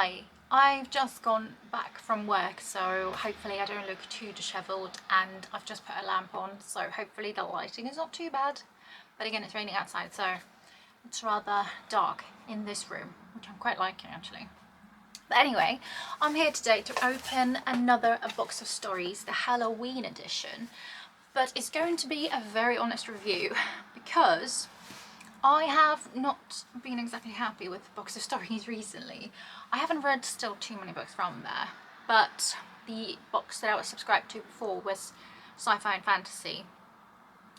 Hi, I've just gone back from work, so hopefully I don't look too disheveled, and I've just put a lamp on, so hopefully the lighting is not too bad. But again, it's raining outside, so it's rather dark in this room, which I'm quite liking actually. But anyway, I'm here today to open another box of stories, the Halloween edition, but it's going to be a very honest review because I have not been exactly happy with Box of Stories recently. I haven't read still too many books from there, but the box that I was subscribed to before was sci-fi and fantasy.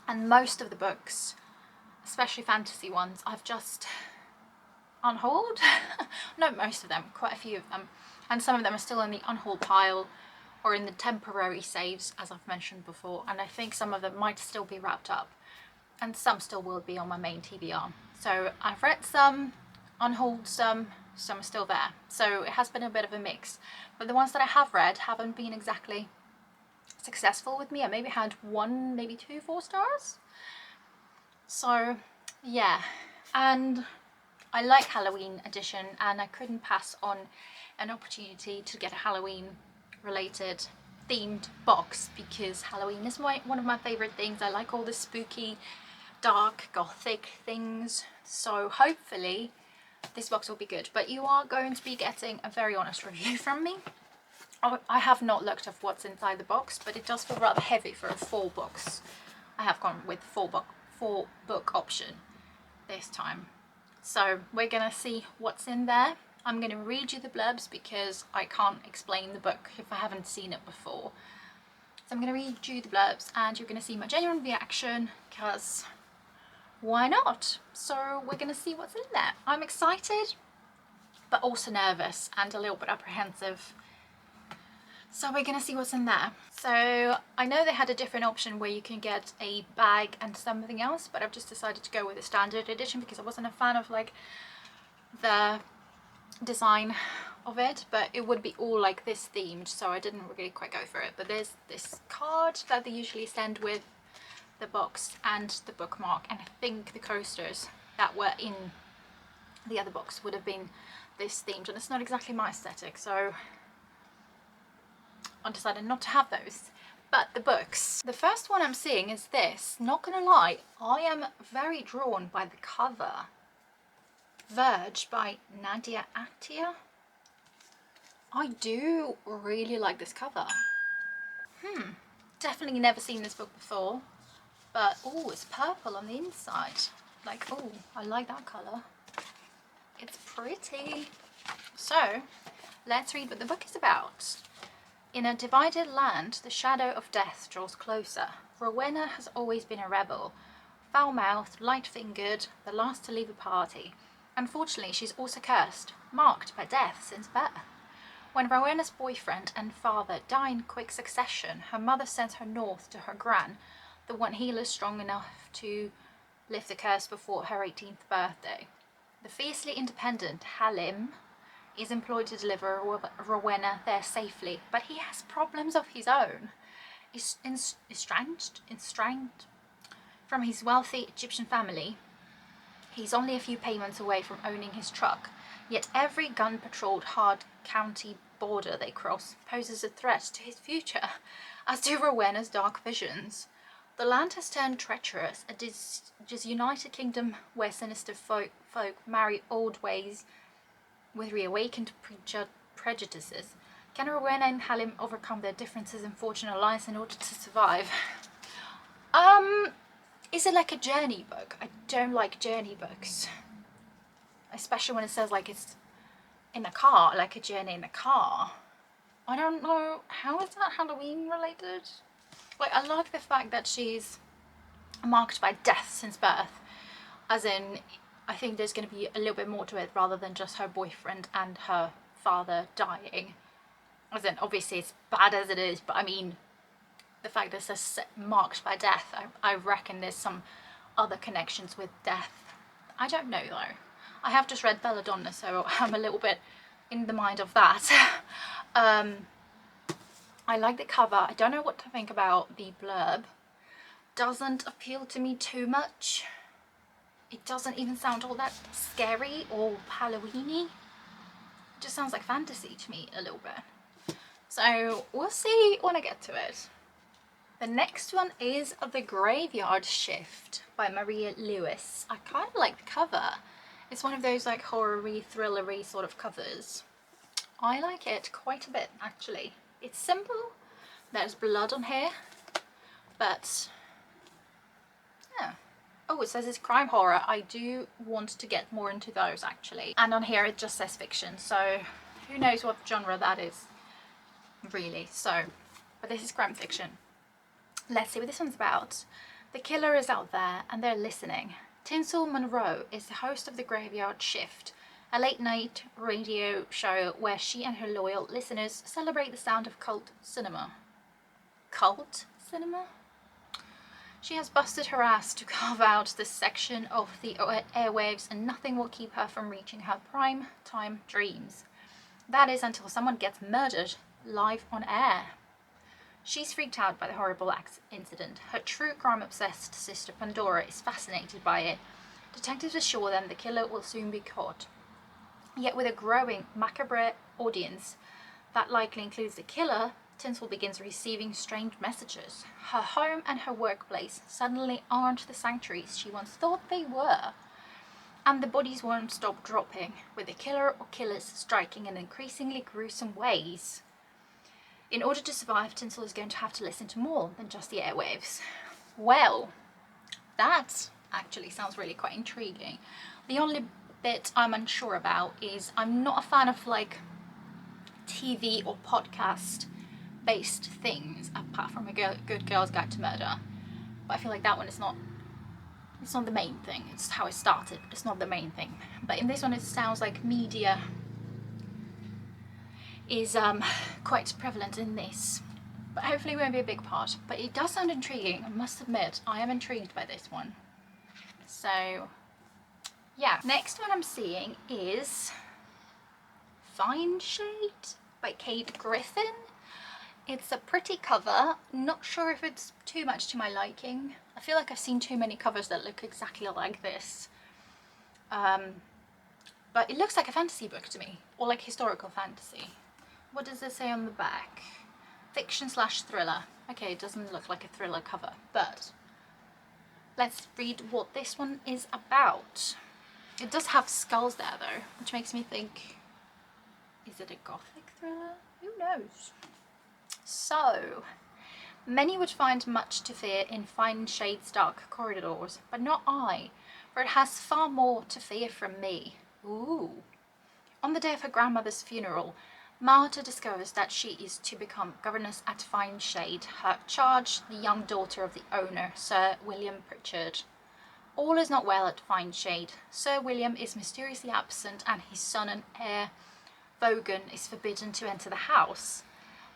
And most of the books, especially fantasy ones, I've just on hold. Not most of them, quite a few of them. And some of them are still in the on-hold pile or in the temporary saves, as I've mentioned before. And I think some of them might still be wrapped up. And some still will be on my main TBR. So I've read some, on hold some are still there. So it has been a bit of a mix. But the ones that I have read haven't been exactly successful with me. I maybe had one, maybe two 4 stars. So yeah, and I like Halloween edition, and I couldn't pass on an opportunity to get a Halloween related themed box because Halloween is one of my favorite things. I like all the spooky, dark, gothic things, so hopefully this box will be good. But you are going to be getting a very honest review from me. I have not looked at what's inside the box, but it does feel rather heavy for a 4 box. I have gone with 4 book option this time. So we're gonna see what's in there. I'm gonna read you the blurbs because I can't explain the book if I haven't seen it before. So I'm gonna read you the blurbs and you're gonna see my genuine reaction because why not? So we're gonna see what's in there. I'm excited but also nervous and a little bit apprehensive. So we're gonna see what's in there. So I know they had a different option where you can get a bag and something else, but I've just decided to go with the standard edition because I wasn't a fan of like the design of it, but it would be all like this themed, so I didn't really quite go for it. But there's this card that they usually send with the box and the bookmark, and I think the coasters that were in the other box would have been this themed, and it's not exactly my aesthetic, so I decided not to have those. But the books. The first one I'm seeing is this. Not gonna lie, I am very drawn by the cover. Verge by Nadia Attia. I do really like this cover. Definitely never seen this book before. But oh, it's purple on the inside. Like, oh, I like that colour. It's pretty. So, let's read what the book is about. In a divided land, the shadow of death draws closer. Rowena has always been a rebel. Foul-mouthed, light-fingered, the last to leave a party. Unfortunately, she's also cursed, marked by death since birth. When Rowena's boyfriend and father die in quick succession, her mother sends her north to her gran, the one healer strong enough to lift the curse before her 18th birthday. The fiercely independent Halim is employed to deliver Rowena there safely, but he has problems of his own. Estranged from his wealthy Egyptian family, he's only a few payments away from owning his truck, yet every gun-patrolled hard county border they cross poses a threat to his future, as do Rowena's dark visions. The land has turned treacherous, a disunited kingdom where sinister folk marry old ways with reawakened prejudices. Can Rowena and Halim overcome their differences in fortune alliance in order to survive? Is it like a journey book? I don't like journey books. Especially when it says like it's in a car, like a journey in a car. I don't know, how is that Halloween related? Like, I like the fact that she's marked by death since birth, as in I think there's going to be a little bit more to it rather than just her boyfriend and her father dying. As in, obviously it's bad as it is, but I mean, the fact that it says marked by death, I reckon there's some other connections with death. I don't know though. I have just read Belladonna, so I'm a little bit in the mind of that. I like the cover. I don't know what to think about the blurb. Doesn't appeal to me too much. It doesn't even sound all that scary or Halloween-y. It just sounds like fantasy to me a little bit. So we'll see when I get to it. The next one is The Graveyard Shift by Maria Lewis. I kind of like the cover. It's one of those like horror-y, thriller-y sort of covers. I like it quite a bit actually. It's simple, there's blood on here, but yeah. Oh, it says it's crime horror. I do want to get more into those actually. And on here it just says fiction, so who knows what genre that is really. So, but this is crime fiction. Let's see what this one's about. The killer is out there and they're listening. Tinsel Monroe is the host of The Graveyard Shift, a late-night radio show where she and her loyal listeners celebrate the sound of cult cinema. Cult cinema? She has busted her ass to carve out this section of the airwaves, and nothing will keep her from reaching her prime time dreams. That is until someone gets murdered live on air. She's freaked out by the horrible incident. Her true crime-obsessed sister Pandora is fascinated by it. Detectives assure them the killer will soon be caught. Yet with a growing macabre audience that likely includes the killer, Tinsel begins receiving strange messages. Her home and her workplace suddenly aren't the sanctuaries she once thought they were. And the bodies won't stop dropping, with the killer or killers striking in increasingly gruesome ways. In order to survive, Tinsel is going to have to listen to more than just the airwaves. Well, that actually sounds really quite intriguing. The only bit I'm unsure about is I'm not a fan of like TV or podcast based things apart from a Good Girl's Guide to Murder. But I feel like that one is not, it's not the main thing. It's how it started, but it's not the main thing. But in this one it sounds like media is quite prevalent in this, but hopefully it won't be a big part. But it does sound intriguing, I must admit. I am intrigued by this one. So yeah, next one I'm seeing is Fine Shade by Kate Griffin. It's a pretty cover, not sure if it's too much to my liking. I feel like I've seen too many covers that look exactly like this. But it looks like a fantasy book to me, or like historical fantasy. What does it say on the back? Fiction/thriller. Okay, it doesn't look like a thriller cover, but let's read what this one is about. It does have skulls there though, which makes me think, is it a gothic thriller? Who knows? So, many would find much to fear in Fine Shade's dark corridors, but not I, for it has far more to fear from me. Ooh. On the day of her grandmother's funeral, Marta discovers that she is to become governess at Fine Shade, her charge the young daughter of the owner, Sir William Pritchard. All is not well at Fine Shade. Sir William is mysteriously absent and his son and heir, Vogan, is forbidden to enter the house.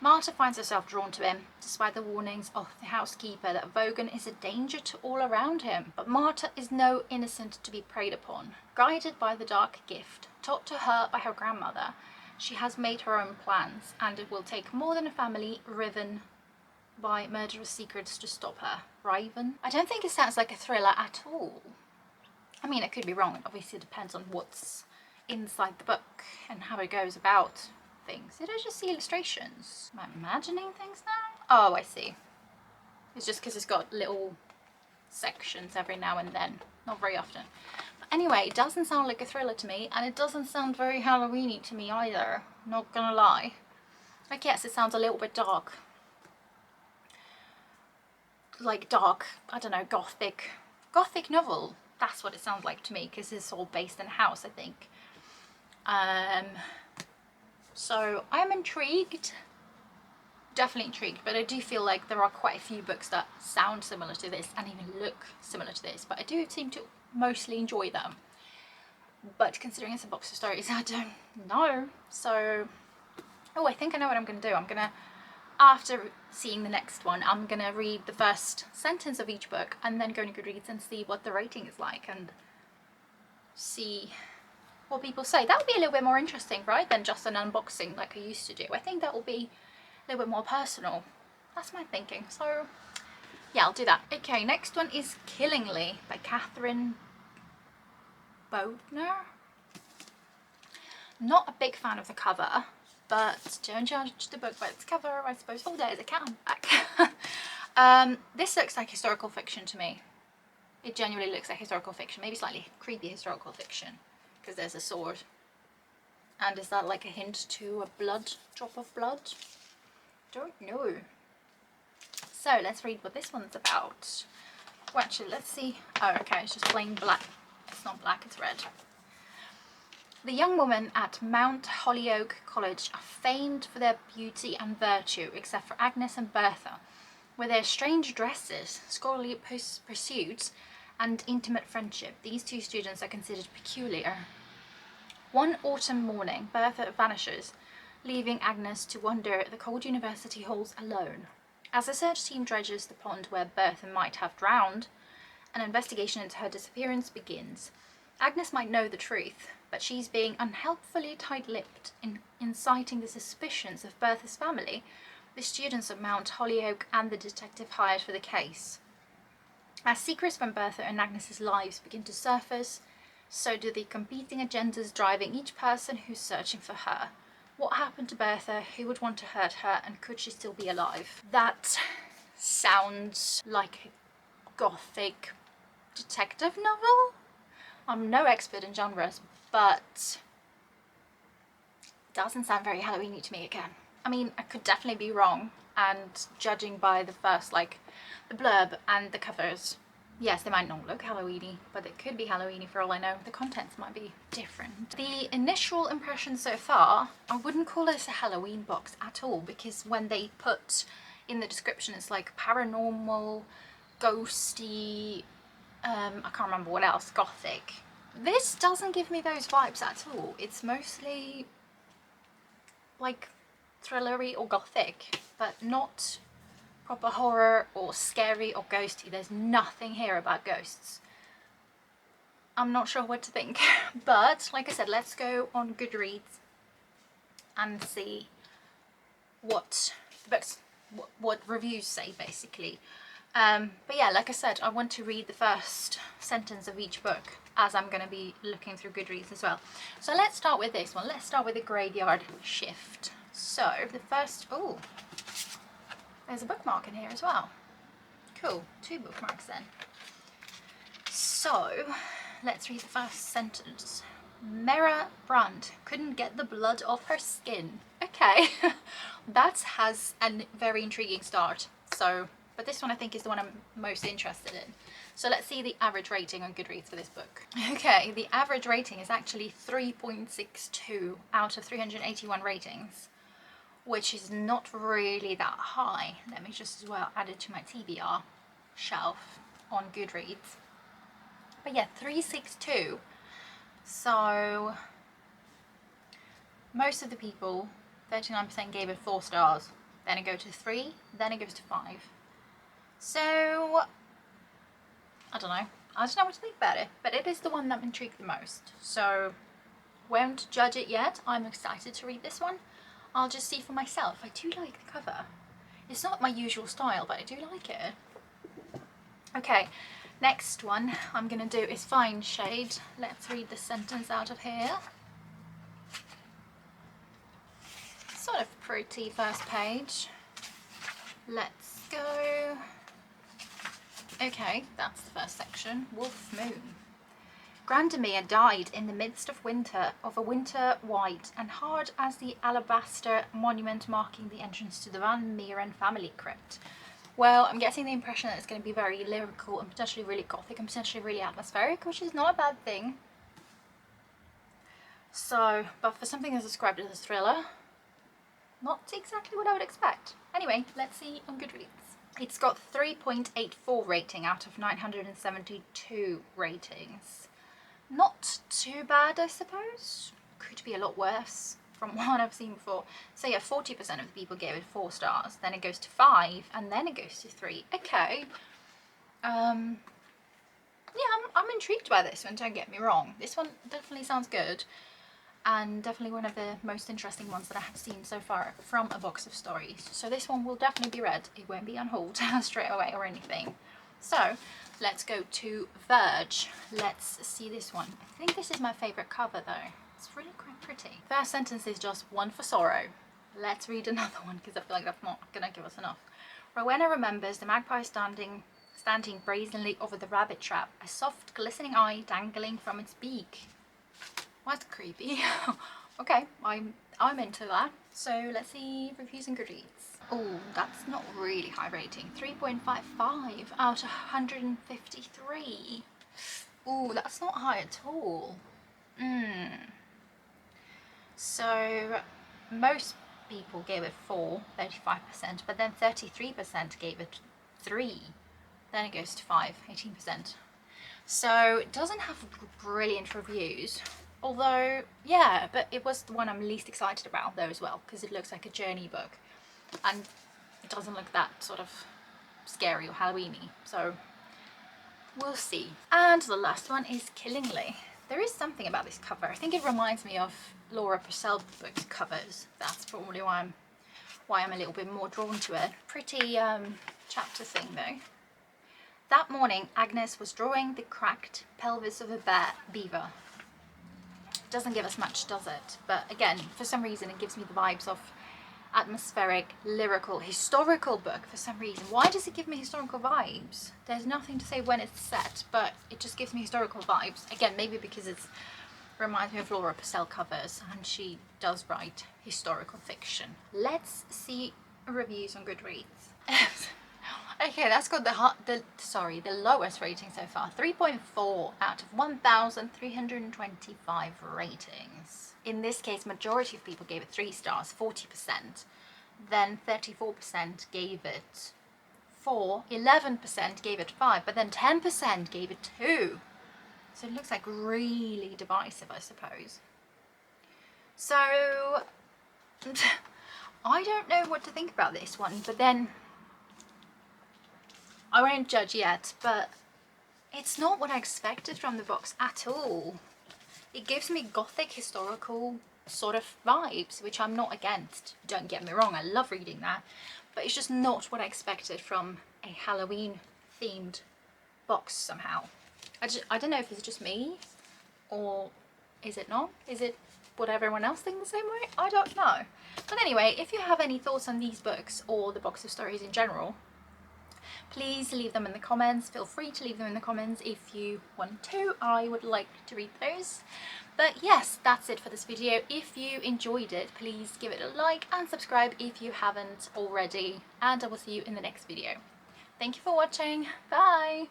Marta finds herself drawn to him, despite the warnings of the housekeeper that Vogan is a danger to all around him. But Marta is no innocent to be preyed upon. Guided by the dark gift, taught to her by her grandmother, she has made her own plans, and it will take more than a family riven by murderous secrets to stop her. Riven? I don't think it sounds like a thriller at all. I mean, I could be wrong. It obviously depends on what's inside the book and how it goes about things. Did I just see illustrations? Am I imagining things now? Oh, I see. It's just because it's got little sections every now and then. Not very often. But anyway, it doesn't sound like a thriller to me, and it doesn't sound very Halloween-y to me either. Not gonna lie. Like, yes, it sounds a little bit dark. Like dark, I don't know, gothic novel. That's what it sounds like to me, because it's all based in a house, I think. So I'm intrigued, definitely intrigued, but I do feel like there are quite a few books that sound similar to this and even look similar to this, but I do seem to mostly enjoy them. But considering it's a box of stories, I don't know. So, oh, I think I know what I'm going to do. I'm going to, after seeing the next one, I'm going to read the first sentence of each book and then go to Goodreads and see what the rating is like and see what people say. That would be a little bit more interesting, right, than just an unboxing like I used to do. I think that will be a little bit more personal. That's my thinking. So yeah, I'll do that. Okay, next one is Killingly by Catherine Bodner. Not a big fan of the cover, but don't judge the book by its cover, I suppose. Oh, there's a cat on the back. This looks like historical fiction to me. It genuinely looks like historical fiction, maybe slightly creepy historical fiction, because there's a sword. And is that like a hint to a drop of blood? Don't know. So let's read what this one's about. Well, actually, let's see. Oh, okay, it's just plain black. It's not black, it's red. The young women at Mount Holyoke College are famed for their beauty and virtue, except for Agnes and Bertha. With their strange dresses, scholarly pursuits, and intimate friendship, these two students are considered peculiar. One autumn morning, Bertha vanishes, leaving Agnes to wander the cold university halls alone. As the search team dredges the pond where Bertha might have drowned, an investigation into her disappearance begins. Agnes might know the truth, but she's being unhelpfully tight-lipped in inciting the suspicions of Bertha's family, the students of Mount Holyoke, and the detective hired for the case. As secrets from Bertha and Agnes's lives begin to surface, so do the competing agendas driving each person who's searching for her. What happened to Bertha? Who would want to hurt her? And could she still be alive? That sounds like a gothic detective novel. I'm no expert in genres, but it doesn't sound very Halloween-y to me again. I mean, I could definitely be wrong, and judging by the first, like, the blurb and the covers, yes, they might not look Halloween-y, but it could be Halloween-y for all I know. The contents might be different. The initial impression so far, I wouldn't call this a Halloween box at all, because when they put in the description, it's like paranormal, ghosty, I can't remember what else, gothic. This doesn't give me those vibes at all. It's mostly like thrillery or gothic, but not proper horror or scary or ghosty. There's nothing here about ghosts. I'm not sure what to think, but like I said, let's go on Goodreads and see what the books, what reviews say basically. But yeah, like I said, I want to read the first sentence of each book, as I'm going to be looking through Goodreads as well. So let's start with this one. Let's start with The Graveyard Shift. So the first, oh, there's a bookmark in here as well. Cool, 2 bookmarks then. So let's read the first sentence. Mera Brandt couldn't get the blood off her skin. Okay, that has a very intriguing start. So, but this one I think is the one I'm most interested in. So let's see the average rating on Goodreads for this book. Okay, the average rating is actually 3.62 out of 381 ratings, which is not really that high. Let me just as well add it to my TBR shelf on Goodreads. But yeah, 362. So most of the people, 39% gave it 4 stars. Then it goes to 3, then it goes to 5. So I don't know what to think about it, but it is the one that intrigued the most. So won't judge it yet. I'm excited to read this one. I'll just see for myself. I do like the cover. It's not my usual style, but I do like it. Okay, next one I'm gonna do is Fine Shade. Let's read the sentence out of here. Sort of pretty first page. Let's go. Okay, that's the first section. Wolf Moon. Grandemere died in the midst of a winter white and hard as the alabaster monument marking the entrance to the Van Meeren family crypt. Well, I'm getting the impression that it's going to be very lyrical and potentially really gothic and potentially really atmospheric, which is not a bad thing. So, but for something that's described as a thriller, not exactly what I would expect. Anyway, let's see on Goodreads. It's got 3.84 rating out of 972 ratings. Not too bad, I suppose. Could be a lot worse from what I've seen before. So yeah, 40% of the people gave it 4 stars. Then it goes to 5, and then it goes to 3. Okay. Yeah, I'm intrigued by this one, don't get me wrong. This one definitely sounds good, and definitely one of the most interesting ones that I have seen so far from a box of stories. So this one will definitely be read. It won't be on hold straight away or anything. So let's go to Verge. Let's see this one. I think this is my favourite cover though. It's really quite pretty. First sentence is just one for sorrow. Let's read another one because I feel like that's not gonna give us enough. Rowena remembers the magpie standing brazenly over the rabbit trap, a soft glistening eye dangling from its beak. That's creepy. Okay, I'm into that. So let's see reviews and Goodreads. Oh, that's not really high rating. 3.55 out of 153. Oh, that's not high at all. So most people gave it 4, 35%, but then 33% gave it 3. Then it goes to 5, 18%. So it doesn't have brilliant reviews. Although, yeah, but it was the one I'm least excited about though as well, because it looks like a journey book. And it doesn't look that sort of scary or Halloweeny. So we'll see. And the last one is Killingly. There is something about this cover. I think it reminds me of Laura Purcell book covers. That's probably why I'm a little bit more drawn to it. Pretty chapter thing though. That morning, Agnes was drawing the cracked pelvis of a beaver. Doesn't give us much, does it? But again, for some reason, it gives me the vibes of atmospheric, lyrical, historical book for some reason. Why does it give me historical vibes? There's nothing to say when it's set, but it just gives me historical vibes. Again, maybe because it reminds me of Laura Purcell covers, and she does write historical fiction. Let's see reviews on Goodreads. Okay, that's got the lowest rating so far. 3.4 out of 1,325 ratings. In this case, majority of people gave it 3 stars, 40%. Then 34% gave it 4, 11% gave it 5, but then 10% gave it 2. So it looks like really divisive, I suppose. So I don't know what to think about this one, but then I won't judge yet, but it's not what I expected from the box at all. It gives me gothic historical sort of vibes, which I'm not against. Don't get me wrong, I love reading that, but it's just not what I expected from a Halloween themed box somehow. I don't know if it's just me, or is it not? Is it would everyone else think the same way? I don't know. But anyway, if you have any thoughts on these books or the box of stories in general, please leave them in the comments. Feel free to leave them in the comments if you want to. I would like to read those. But yes, that's it for this video. If you enjoyed it, please give it a like and subscribe if you haven't already. And I will see you in the next video. Thank you for watching. Bye!